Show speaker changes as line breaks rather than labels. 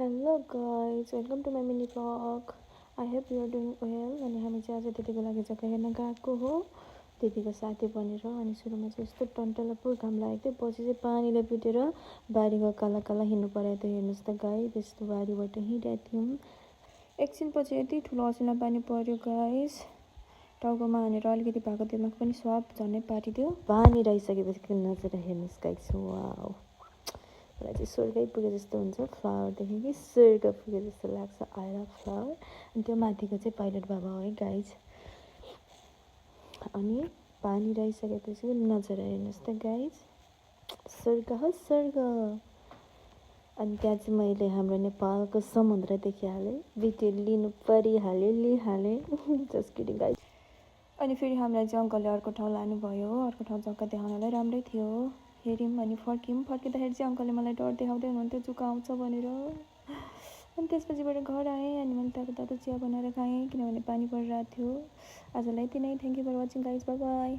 Hello guys, welcome to my mini vlog. I hope you are doing well. अनि हामी चाहिँ आज दिदीको लागि जग्गा हेर्न गएको हो दिदीको साथी बनेर। अनि सुरुमा चाहिँ यस्तो टन्टलापुर घाम लागेको थियो, पछि चाहिँ पानीले पिटेर बारीको काला काला हिँड्नु परेको थियो। हेर्नुहोस् त गाई, त्यस्तो बारीबाट हिँडेको थियौँ। एकछिनपछि यति ठुलो असिना पानी पर्यो गाइस, टाउकोमा हानेर अलिकति भएको दिमाग पनि स्वाप झनै पारिदियो। पानी रहिसकेपछि नजर हेर्नुहोस् गाइस, वाउ, मलाई चाहिँ स्वर्गै पुगे जस्तो हुन्छ। फ्लावर देखेँ कि स्वर्ग पुगे जस्तो लाग्छ। I love flower. अनि त्यो माथिको चाहिँ पाइलट बाबा हो है गाइज। अनि पानी रहिसकेपछि नजर हेर्नुहोस् त गाइज, स्वर्ग हो स्वर्ग। अनि त्यहाँ चाहिँ मैले हाम्रो नेपालको समुद्र देखिहालेँ, भिडियो लिनु परिहाल्यो, लिइहालेँ। Just kidding guys. अनि फेरि हामीलाई चाहिँ अङ्कलले अर्को ठाउँ लानुभयो। अर्को ठाउँ जग्गा देखाउनलाई राम्रै थियो। हेऱ्यौँ अनि फर्क्यौँ। फर्किँदाखेरि चाहिँ अङ्कलले मलाई डर देखाउँदै हुनुहुन्थ्यो, जुका आउँछ भनेर। अनि त्यसपछिबाट घर आएँ। अनि मैले तातो तातो चिया बनाएर खाएँ, किनभने पानी परिरहेको थियो। आजलाई यति नै। Thank you for watching guys, bye by.